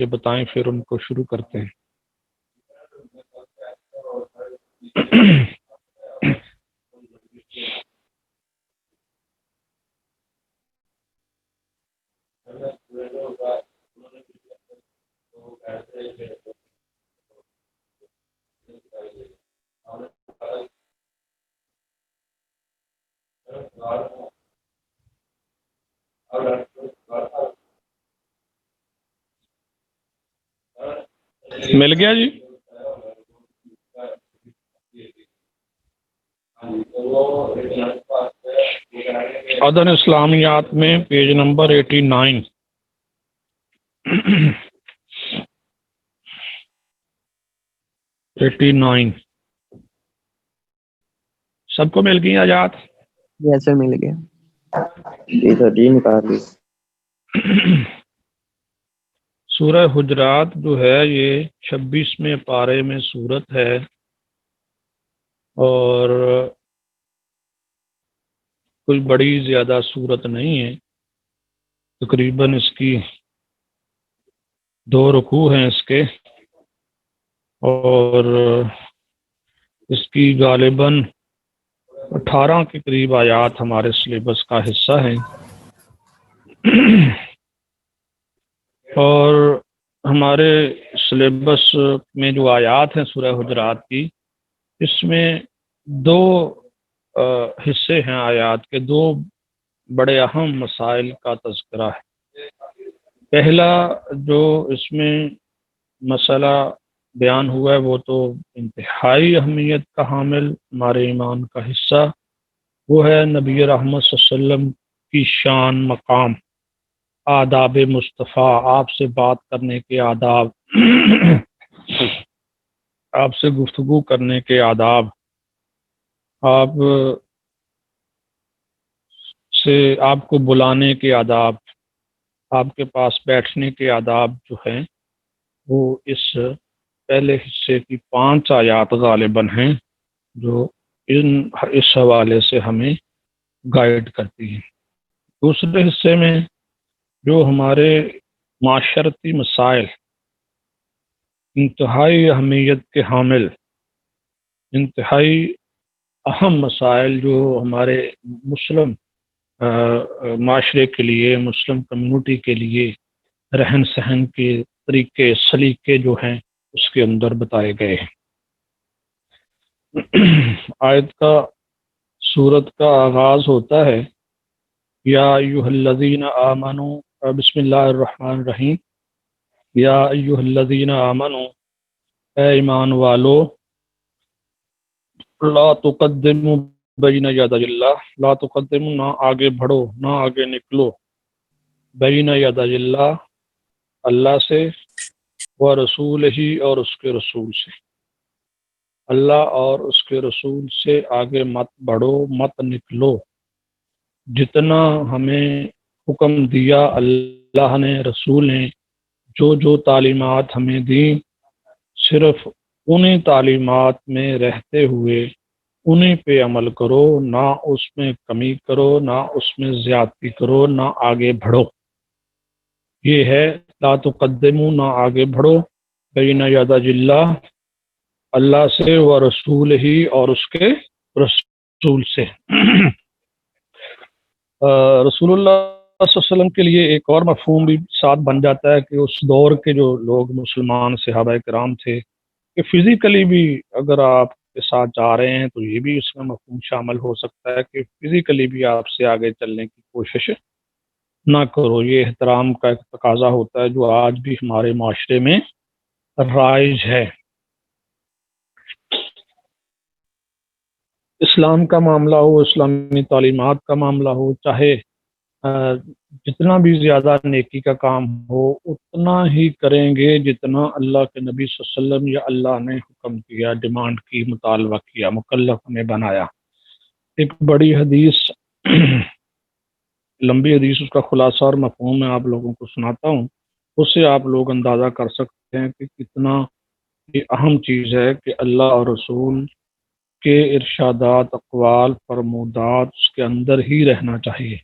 یہ بتائیں، پھر ان کو شروع کرتے ہیں۔ مل گیا جی؟ عدن اسلامیات میں پیج نمبر 89۔ سب کو مل گئی آیات؟ جیسے مل گیا یہ تو جی نکال لی۔ سورہ حجرات جو ہے یہ 26ویں پارے میں سورت ہے، اور کوئی بڑی زیادہ سورت نہیں ہے، تقریباً اس کی 2 رکوع ہیں اس کے، اور اس کی غالباً 18 کے قریب آیات ہمارے سلیبس کا حصہ ہیں، اور ہمارے سلیبس میں جو آیات ہیں سورہ حجرات کی، اس میں 2 حصے ہیں آیات کے، 2 بڑے اہم مسائل کا تذکرہ ہے۔ پہلا جو اس میں مسئلہ بیان ہوا ہے وہ تو انتہائی اہمیت کا حامل ہمارے ایمان کا حصہ، وہ ہے نبی رحمت صلی اللہ علیہ وسلم کی شان، مقام، آداب مصطفیٰ، آپ سے بات کرنے کے آداب، آپ سے گفتگو کرنے کے آداب، آپ کو بلانے کے آداب، آپ کے پاس بیٹھنے کے آداب جو ہیں وہ اس پہلے حصے کی 5 آیات غالباً ہیں جو اس حوالے سے ہمیں گائیڈ کرتی ہیں۔ دوسرے حصے میں جو ہمارے معاشرتی مسائل، انتہائی اہمیت کے حامل، انتہائی اہم مسائل جو ہمارے مسلم معاشرے کے لیے، مسلم کمیونٹی کے لیے رہن سہن کے طریقے، سلیقے جو ہیں اس کے اندر بتائے گئے ہیں۔ آیت کا، سورت کا آغاز ہوتا ہے یا ایھا الذین آمنوا، بسم اللہ الرحمن الرحیم، یا ایھا الذین آمنوا، اے ایمان والو، لا تقدموا بین یدی اللہ، لا تقدموا، نہ آگے بڑھو، نہ آگے نکلو، بین یدی اللہ، اللہ سے، ورسولہ، اور اس کے رسول سے، اللہ اور اس کے رسول سے آگے مت بڑھو، مت نکلو۔ جتنا ہمیں حکم دیا اللہ نے، رسول نے جو جو تعلیمات ہمیں دیں، صرف انہیں تعلیمات میں رہتے ہوئے انہیں پہ عمل کرو، نہ اس میں کمی کرو، نہ اس میں زیادتی کرو، نہ آگے بڑھو۔ یہ ہے لا تقدموا، نہ آگے بڑھو، بین یدی اللہ، اللہ سے، ورسول ہی، اور اس کے رسول سے۔ رسول اللہ صلی اللہ علیہ وسلم کے لیے ایک اور مفہوم بھی ساتھ بن جاتا ہے کہ اس دور کے جو لوگ مسلمان صحابہ کرام تھے، کہ فزیکلی بھی اگر آپ کے ساتھ جا رہے ہیں تو یہ بھی اس میں مفہوم شامل ہو سکتا ہے کہ فزیکلی بھی آپ سے آگے چلنے کی کوشش نہ کرو۔ یہ احترام کا ایک تقاضا ہوتا ہے جو آج بھی ہمارے معاشرے میں رائج ہے۔ اسلام کا معاملہ ہو، اسلامی تعلیمات کا معاملہ ہو، چاہے جتنا بھی زیادہ نیکی کا کام ہو اتنا ہی کریں گے جتنا اللہ کے نبی صلی اللہ علیہ وسلم یا اللہ نے حکم کیا، ڈیمانڈ کی، مطالبہ کیا، مکلف نے بنایا۔ ایک بڑی حدیث، لمبی حدیث، اس کا خلاصہ اور مفہوم میں آپ لوگوں کو سناتا ہوں، اس سے آپ لوگ اندازہ کر سکتے ہیں کہ کتنا یہ اہم چیز ہے کہ اللہ اور رسول کے ارشادات، اقوال، فرمودات اس کے اندر ہی رہنا چاہیے۔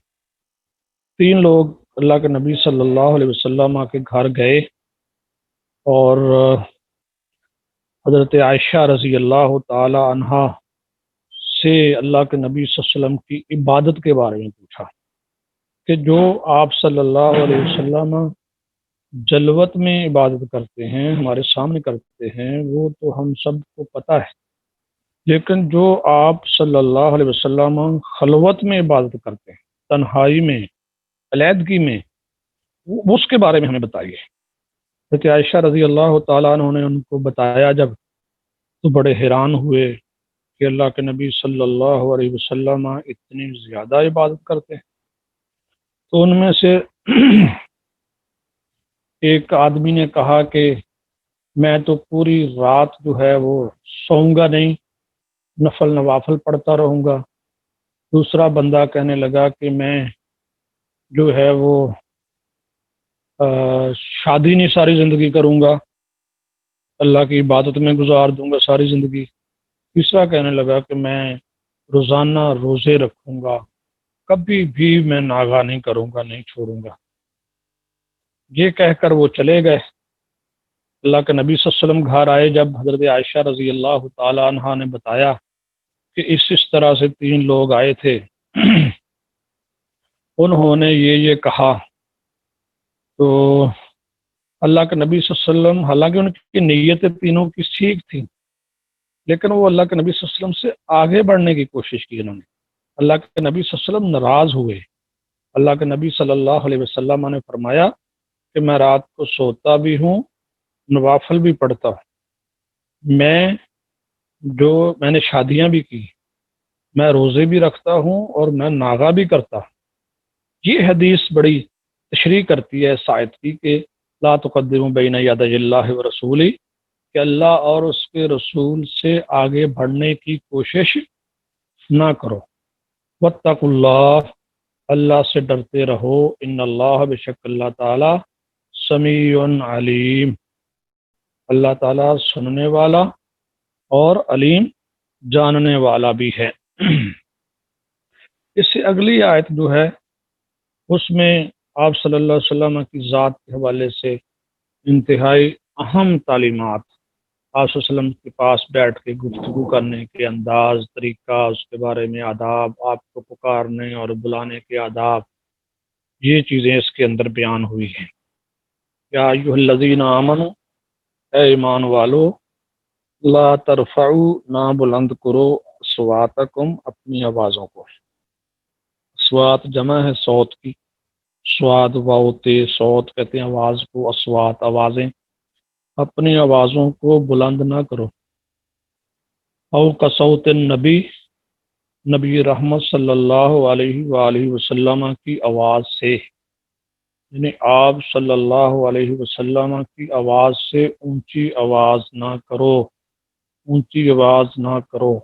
3 لوگ اللہ کے نبی صلی اللہ علیہ وسلم کے گھر گئے، اور حضرت عائشہ رضی اللہ تعالی عنہا سے اللہ کے نبی صلی اللہ علیہ وسلم کی عبادت کے بارے میں پوچھا کہ جو آپ صلی اللہ علیہ وسلم جلوت میں عبادت کرتے ہیں، ہمارے سامنے کرتے ہیں، وہ تو ہم سب کو پتہ ہے، لیکن جو آپ صلی اللہ علیہ وسلم خلوت میں عبادت کرتے ہیں، تنہائی میں، علیحدگی میں، اس کے بارے میں ہمیں بتائیے۔ حضرت عائشہ رضی اللہ تعالیٰ عنہ نے ان کو بتایا جب، تو بڑے حیران ہوئے کہ اللہ کے نبی صلی اللہ علیہ وسلم اتنی زیادہ عبادت کرتے ہیں۔ تو ان میں سے ایک آدمی نے کہا کہ میں تو پوری رات جو ہے وہ سوؤں گا نہیں، نفل نوافل پڑھتا رہوں گا۔ دوسرا بندہ کہنے لگا کہ میں جو ہے وہ شادی نہیں ساری زندگی کروں گا، اللہ کی عبادت میں گزار دوں گا ساری زندگی۔ تیسرا کہنے لگا کہ میں روزانہ روزے رکھوں گا، کبھی بھی میں ناغا نہیں کروں گا، نہیں چھوڑوں گا۔ یہ کہہ کر وہ چلے گئے۔ اللہ کے نبی صلی اللہ علیہ وسلم گھر آئے جب، حضرت عائشہ رضی اللہ تعالی عنہا نے بتایا کہ اس طرح سے 3 لوگ آئے تھے، انہوں نے یہ کہا، تو اللہ کے نبی صلی اللہ علیہ وسلم، حالانکہ ان کی نیتیں تینوں کی ٹھیک تھیں، لیکن وہ اللہ کے نبی صلی اللہ علیہ وسلم سے آگے بڑھنے کی کوشش کی۔ انہوں نے، اللہ کے نبی صلی اللہ علیہ وسلم ناراض ہوئے۔ اللہ کے نبی صلی اللہ علیہ وسلم نے فرمایا کہ میں رات کو سوتا بھی ہوں، نوافل بھی پڑھتا ہوں، میں نے شادیاں بھی کی، میں روزے بھی رکھتا ہوں، اور میں ناغا بھی کرتا ہوں۔ یہ حدیث بڑی تشریح کرتی ہے اس آیت کی کہ لا تقدموا بین یدی اللہ و رسولہ، کہ اللہ اور اس کے رسول سے آگے بڑھنے کی کوشش نہ کرو۔ واتقوا اللہ، اللہ سے ڈرتے رہو، ان اللہ، بے شک اللہ تعالی، سمیع علیم، اللہ تعالیٰ سننے والا اور علیم جاننے والا بھی ہے۔ اس سے اگلی آیت جو ہے اس میں آپ صلی اللہ علیہ وسلم کی ذات کے حوالے سے انتہائی اہم تعلیمات، آپ صلی اللہ علیہ وسلم کے پاس بیٹھ کے گفتگو کرنے کے انداز، طریقہ، اس کے بارے میں آداب، آپ کو پکارنے اور بلانے کے آداب، یہ چیزیں اس کے اندر بیان ہوئی ہیں۔ یا ایھا الذین آمنوا، اے ایمان والو، لا ترفعوا، نہ بلند کرو، اصواتکم، اپنی آوازوں کو۔ اصوات جمع ہے صوت کی، صوات واؤ صوت کہتے ہیں آواز کو، اصوات آوازیں، اپنی آوازوں کو بلند نہ کرو۔ او کصوت النبی، نبی رحمت صلی اللہ علیہ وآلہ وسلم کی آواز سے، یعنی آپ صلی اللہ علیہ وسلم کی آواز سے اونچی آواز نہ کرو، اونچی آواز نہ کرو،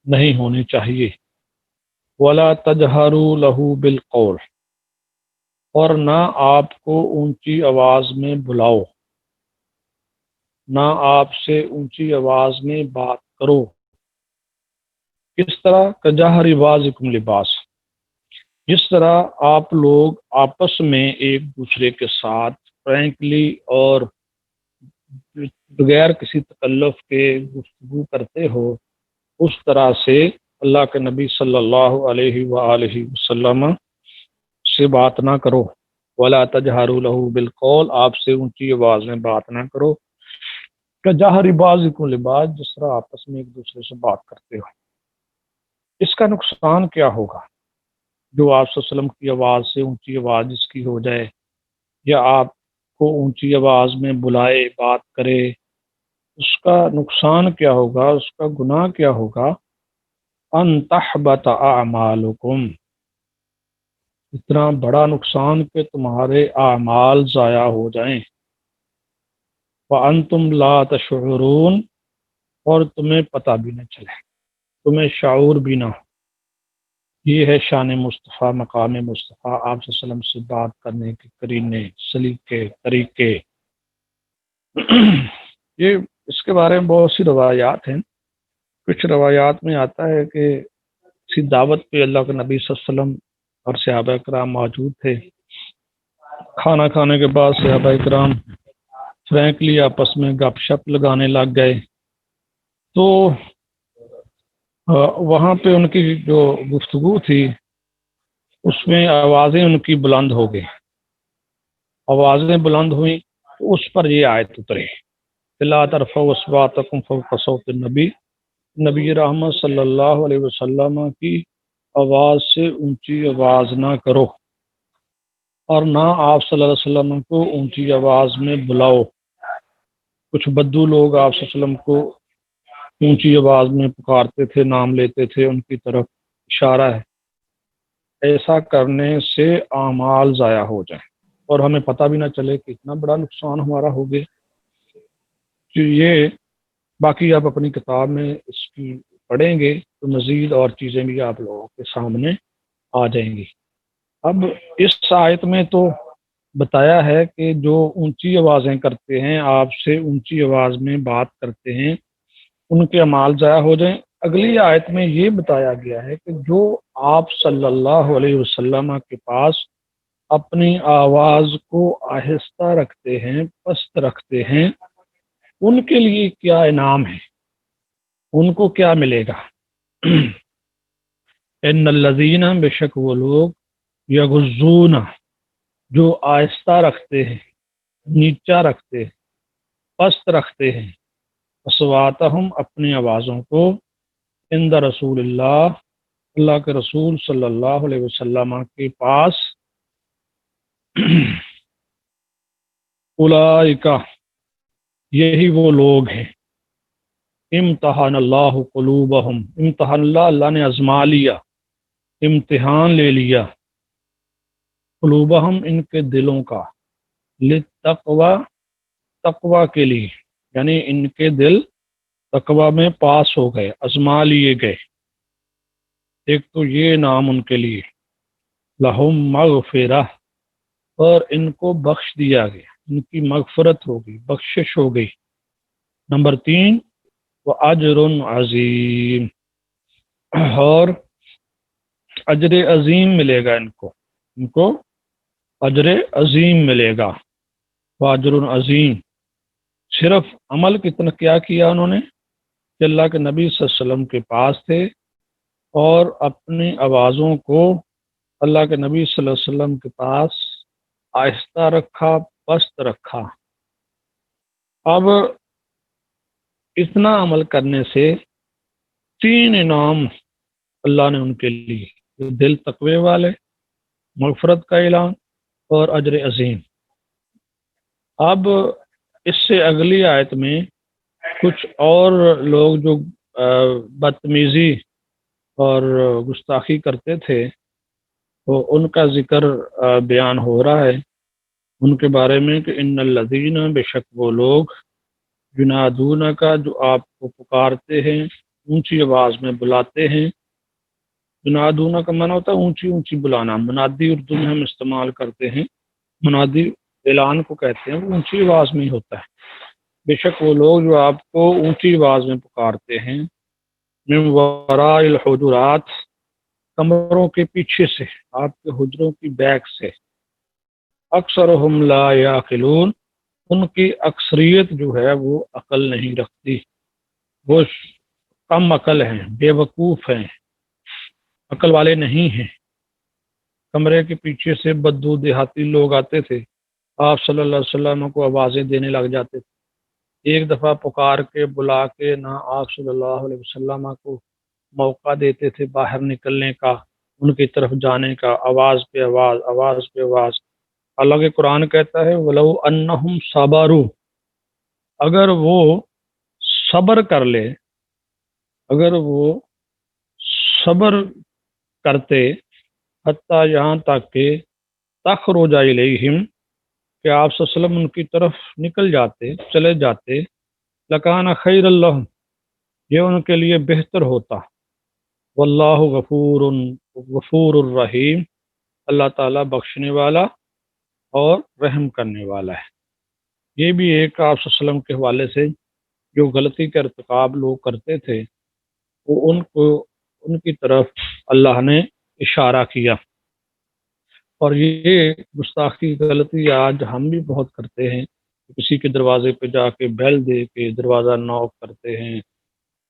نہیں ہونی چاہیے۔ ولا تجہروا لہ بالقول، اور نہ آپ کو اونچی آواز میں بلاؤ، نہ آپ سے اونچی آواز میں بات کرو۔ کس طرح؟ کجہر بعضکم لبعض، جس طرح آپ لوگ آپس میں ایک دوسرے کے ساتھ فرینکلی اور بغیر کسی تکلف کے گفتگو کرتے ہو، اس طرح سے اللہ کے نبی صلی اللہ علیہ وآلہ وسلم سے بات نہ کرو۔ ولا تجہروا لہ بالقول، آپ سے اونچی آواز میں بات نہ کرو۔ کجہر بعضکم لبعض، جس طرح آپس میں ایک دوسرے سے بات کرتے ہو۔ اس کا نقصان کیا ہوگا؟ جو آپ صلی اللہ علیہ وسلم کی آواز سے اونچی آواز جس کی ہو جائے، یا آپ کو اونچی آواز میں بلائے، بات کرے، اس کا نقصان کیا ہوگا، اس کا گناہ کیا ہوگا؟ ان تحبط اعمالکم، اتنا بڑا نقصان کہ تمہارے اعمال ضائع ہو جائیں۔ وانتم لا تشعرون، اور تمہیں پتہ بھی نہ چلے، تمہیں شعور بھی نہ ہو۔ یہ ہے شان مصطفیٰ، مقام مصطفیٰ، آپ صلی اللہ علیہ وسلم سے بات کرنے کے قرینے، سلیقے، طریقے۔ یہ اس کے بارے میں بہت سی روایات ہیں۔ کچھ روایات میں آتا ہے کہ کسی دعوت پہ اللہ کے نبی صلی اللہ علیہ وسلم اور صحابہ کرام موجود تھے۔ کھانا کھانے کے بعد صحابہ کرام فرینکلی آپس میں گپ شپ لگانے لگ گئے. تو وہاں پہ ان کی جو گفتگو تھی اس میں آوازیں ان کی بلند ہو گئی. آوازیں بلند ہوئیں تو اس پر یہ آیت اترے لا ترفعوا اصواتکم فوق صوت النبی. نبی رحمت صلی اللہ علیہ وسلم کی آواز سے اونچی آواز نہ کرو اور نہ آپ صلی اللہ علیہ وسلم کو اونچی آواز میں بلاؤ. کچھ بدو لوگ آپ صلی اللہ علیہ وسلم کو اونچی آواز میں پکارتے تھے، نام لیتے تھے، ان کی طرف اشارہ ہے. ایسا کرنے سے اعمال ضائع ہو جائیں اور ہمیں پتہ بھی نہ چلے کہ اتنا بڑا نقصان ہمارا ہو گیا. کہ یہ باقی آپ اپنی کتاب میں اس کی پڑھیں گے تو مزید اور چیزیں بھی آپ لوگوں کے سامنے آ جائیں گی. اب اس آیت میں تو بتایا ہے کہ جو اونچی آوازیں کرتے ہیں، آپ سے اونچی آواز میں بات کرتے ہیں، ان کے اعمال ضائع ہو جائیں. اگلی آیت میں یہ بتایا گیا ہے کہ جو آپ صلی اللہ علیہ وسلم کے پاس اپنی آواز کو آہستہ رکھتے ہیں، پست رکھتے ہیں، ان کے لیے کیا انعام ہے، ان کو کیا ملے گا. ان الذین، بے شک وہ لوگ، یغضون، جو آہستہ رکھتے ہیں، نیچا رکھتے ہیں، پست رکھتے ہیں، اصواتہم، اپنی آوازوں کو، عند رسول اللہ، اللہ کے رسول صلی اللہ علیہ وسلم کے پاس، اولئک، یہی وہ لوگ ہیں، امتحان اللہ قلوبہم، امتحان اللہ، اللہ نے آزما لیا، امتحان لے لیا، قلوبہم، ان کے دلوں کا، للتقوی، تقوی کے لیے، یعنی ان کے دل تقوی میں پاس ہو گئے، آزما لیے گئے. ایک تو یہ نام ان کے لیے، لہم مغفرہ، اور ان کو بخش دیا گیا، ان کی مغفرت ہو گئی، بخشش ہو گئی. نمبر 3، وہ اجر عظیم، اور اجر عظیم ملے گا ان کو اجر عظیم ملے گا. واجر عظیم، صرف عمل کتنا کیا کیا انہوں نے کہ اللہ کے نبی صلی اللہ علیہ وسلم کے پاس تھے اور اپنی آوازوں کو اللہ کے نبی صلی اللہ علیہ وسلم کے پاس آہستہ رکھا، پست رکھا. اب اتنا عمل کرنے سے 3 انعام اللہ نے ان کے لیے، دل تقوی والے، مغفرت کا اعلان اور اجر عظیم. اب اس سے اگلی آیت میں کچھ اور لوگ جو بدتمیزی اور گستاخی کرتے تھے، تو ان کا ذکر بیان ہو رہا ہے ان کے بارے میں کہ ان الذین، بے شک وہ لوگ، ینادون کا، جو آپ کو پکارتے ہیں، اونچی آواز میں بلاتے ہیں. ینادون کا معنی ہوتا ہے اونچی اونچی بلانا. منادی اردو میں ہم استعمال کرتے ہیں، منادی اعلان کو کہتے ہیں، وہ اونچی آواز میں ہی ہوتا ہے. بے شک وہ لوگ جو آپ کو اونچی آواز میں پکارتے ہیں، من وراء الحجرات، کمروں کے پیچھے سے، آپ کے حجروں کی بیک سے. اکثرهم لا یعقلون، ان کی اکثریت جو ہے وہ عقل نہیں رکھتی، وہ کم عقل ہیں، بے وقوف ہیں، عقل والے نہیں ہیں. کمرے کے پیچھے سے بدو دیہاتی لوگ آتے تھے، آپ صلی اللہ علیہ وسلم کو آوازیں دینے لگ جاتے تھے. ایک دفعہ پکار کے بلا کے نہ آپ صلی اللہ علیہ وسلم کو موقع دیتے تھے باہر نکلنے کا، ان کی طرف جانے کا، آواز پہ آواز، آواز پہ آواز. حالانکہ قرآن کہتا ہے وَلَوْ أَنَّهُمْ صَبَرُوا، اگر وہ صبر کر لے، اگر وہ صبر کرتے، حتیٰ یہاں تک کہ تخرج الیہم، کہ آپ صلی اللہ علیہ وسلم ان کی طرف نکل جاتے، چلے جاتے، لکان خیر لہم، یہ ان کے لیے بہتر ہوتا. واللہ غفور الرحیم، اللہ تعالیٰ بخشنے والا اور رحم کرنے والا ہے. یہ بھی ایک آپ صلی اللہ علیہ وسلم کے حوالے سے جو غلطی کا ارتکاب لوگ کرتے تھے، وہ ان کی طرف اللہ نے اشارہ کیا. اور یہ گستاخی غلطی آج ہم بھی بہت کرتے ہیں کسی کے دروازے پہ جا کے بیل دے کے دروازہ نوک کرتے ہیں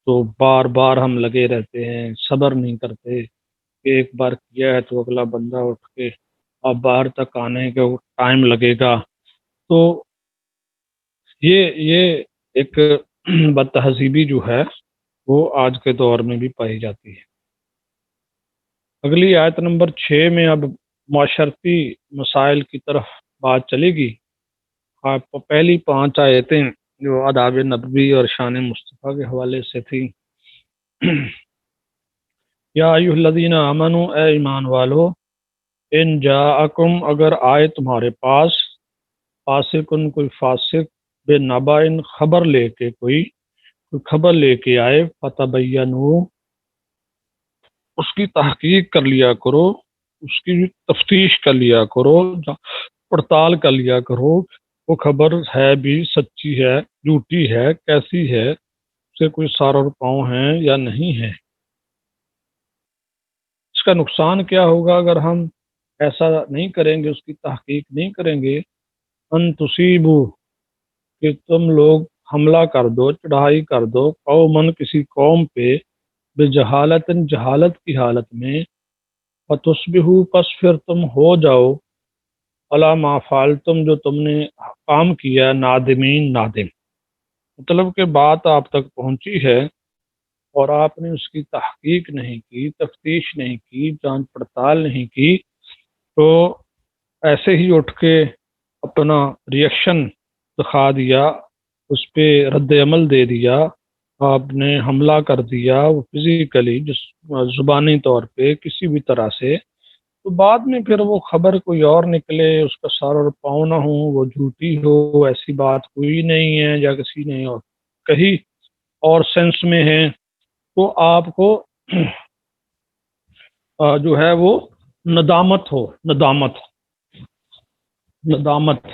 تو بار بار ہم لگے رہتے ہیں، صبر نہیں کرتے کہ ایک بار کیا ہے تو اگلا بندہ اٹھ کے اب باہر تک آنے کا ٹائم لگے گا. تو یہ ایک بد تہذیبی جو ہے وہ آج کے دور میں بھی پائی جاتی ہے. اگلی آیت نمبر 6 میں اب معاشرتی مسائل کی طرف بات چلے گی. آپ کو پہلی 5 آیتیں جو آداب نبوی اور شان مصطفیٰ کے حوالے سے تھیں. یا ایھا الذین آمنو، اے ایمان والو، ان جاءکم، اگر آئے تمہارے پاس، فاسقن، کوئی فاسق، بے نبائن، خبر لے کے کوئی خبر لے کے آئے، فتبینوا، اس کی تحقیق کر لیا کرو، اس کی تفتیش کر لیا کرو، پڑتال کر لیا کرو وہ خبر ہے بھی سچی ہے جھوٹی ہے کیسی ہے، اس کے کوئی سار اور پاؤں ہیں یا نہیں ہے. اس کا نقصان کیا ہوگا اگر ہم ایسا نہیں کریں گے، اس کی تحقیق نہیں کریں گے. ان تصیبو، کہ تم لوگ حملہ کر دو، چڑھائی کر دو، قومن، کسی قوم پہ، بجہالت، جہالت کی حالت میں، فتصبحوا، پس پھر تم ہو جاؤ، علی ما فعلتم، جو تم نے کام کیا، نادمین، نادم. مطلب کہ بات آپ تک پہنچی ہے اور آپ نے اس کی تحقیق نہیں کی، تفتیش نہیں کی، جانچ پڑتال نہیں کی، تو ایسے ہی اٹھ کے اپنا ریئیکشن دکھا دیا، اس پہ رد عمل دے دیا، آپ نے حملہ کر دیا وہ فزیکلی، جس زبانی طور پہ کسی بھی طرح سے، تو بعد میں پھر وہ خبر کوئی اور نکلے، اس کا سر اور پاؤں نہ ہو، وہ جھوٹی ہو، ایسی بات کوئی نہیں ہے یا کسی نے اور کہیں اور سینس میں ہے، تو آپ کو جو ہے وہ ندامت ہو، ندامت ندامت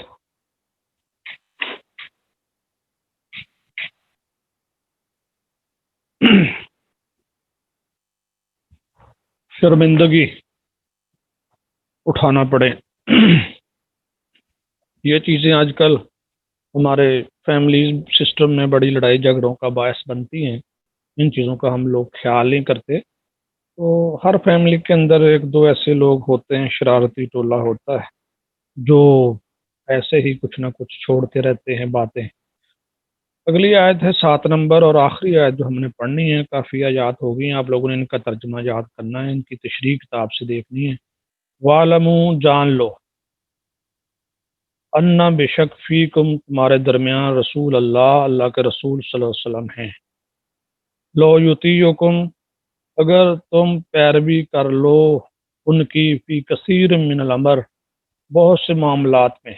شرمندگی اٹھانا پڑے. یہ چیزیں آج کل ہمارے فیملی سسٹم میں بڑی لڑائی جھگڑوں کا باعث بنتی ہیں. ان چیزوں کا ہم لوگ خیال نہیں کرتے. تو ہر فیملی کے اندر ایک دو ایسے لوگ ہوتے ہیں، شرارتی ٹولہ ہوتا ہے جو ایسے ہی کچھ نہ کچھ چھوڑتے رہتے ہیں باتیں. اگلی آیت ہے 7 نمبر اور آخری آیت جو ہم نے پڑھنی ہے. کافی آیات ہو گئی ہیں، آپ لوگوں نے ان کا ترجمہ یاد کرنا ہے، ان کی تشریح کتاب سے دیکھنی ہے. وَاعْلَمُوا، جان لو، انا، بے شک، فیکم، تمہارے درمیان، رسول اللہ، اللہ کے رسول صلی اللہ علیہ وسلم ہیں. لو یطیعکم، اگر تم پیروی کر لو ان کی، فی کثیر من الامر، بہت سے معاملات میں،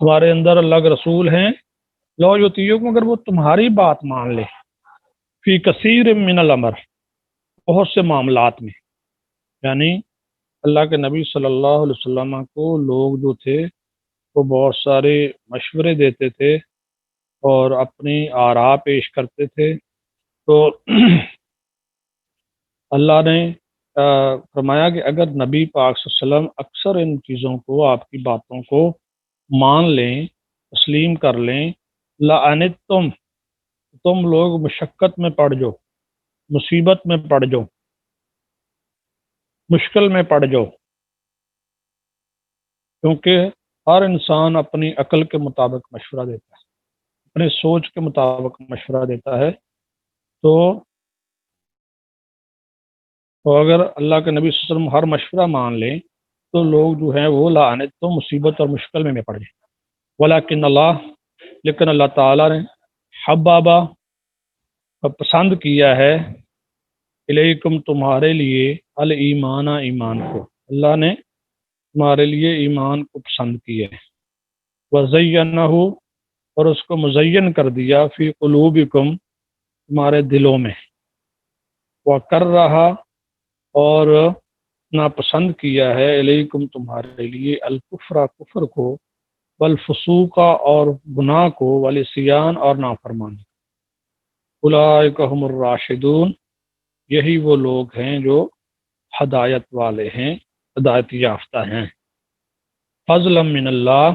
ہمارے اندر اللہ کے رسول ہیں. لو یطیعکم، اگر وہ تمہاری بات مان لے، فی کثیر من الامر، بہت سے معاملات میں، یعنی اللہ کے نبی صلی اللہ علیہ وسلم کو لوگ جو تھے وہ بہت سارے مشورے دیتے تھے اور اپنی آراء پیش کرتے تھے. تو اللہ نے فرمایا کہ اگر نبی پاک صلی اللہ علیہ وسلم اکثر ان چیزوں کو، آپ کی باتوں کو مان لیں، تسلیم کر لیں، لَأَنِتُّمْ، تم لوگ مشقت میں پڑ جاؤ، مصیبت میں پڑ جاؤ، مشکل میں پڑ جاؤ. کیونکہ ہر انسان اپنی عقل کے مطابق مشورہ دیتا ہے، اپنے سوچ کے مطابق مشورہ دیتا ہے. تو اگر اللہ کے نبی صلی اللہ علیہ وسلم ہر مشورہ مان لیں تو لوگ جو ہیں وہ لعنت، تو مصیبت اور مشکل میں پڑ جائیں. ولیکن اللہ، لیکن اللہ تعالیٰ نے حبابہ، پسند کیا ہے، الیکم، تمہارے لیے، الایمان، ایمان کو، اللہ نے تمہارے لیے ایمان کو پسند کیا ہے. وزینہ، اور اس کو مزین کر دیا، فی قلوبکم، تمہارے دلوں میں. وکرہ، اور ناپسند کیا ہے، الیکم، تمہارے لیے، الکفر، کفر کو، والفسوق، اور گناہ کو، والعصیان، اور نافرمانی. اولئک هم الراشدون، یہی وہ لوگ ہیں جو ہدایت والے ہیں، ہدایت یافتہ ہیں. فضلا من اللہ،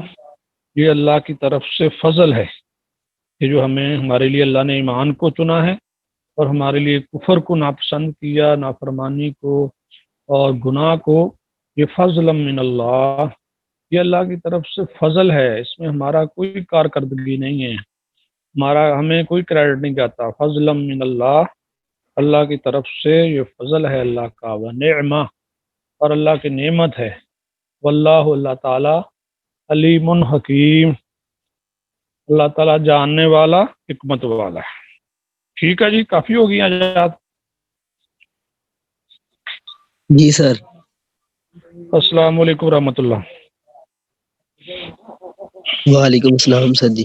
یہ اللہ کی طرف سے فضل ہے کہ جو ہمارے لیے اللہ نے ایمان کو چنا ہے اور ہمارے لیے کفر کو ناپسند کیا، نافرمانی کو اور گناہ کو، یہ فضل من اللہ، یہ اللہ کی طرف سے فضل ہے، اس میں ہمارا کوئی کارکردگی نہیں ہے، ہمیں کوئی کریڈٹ نہیں جاتا، فضل من اللہ، اللہ کی طرف سے یہ فضل ہے اللہ کا، ونعمہ، اور اللہ کی نعمت ہے، واللہ، اللہ تعالی، علیم حکیم، اللہ تعالیٰ جاننے والا، حکمت والا ہے۔ ٹھیک ہے جی، کافی ہو گئی آیات۔ جی سر۔ السلام علیکم ورحمۃ اللہ۔ وعلیکم السلام سر جی۔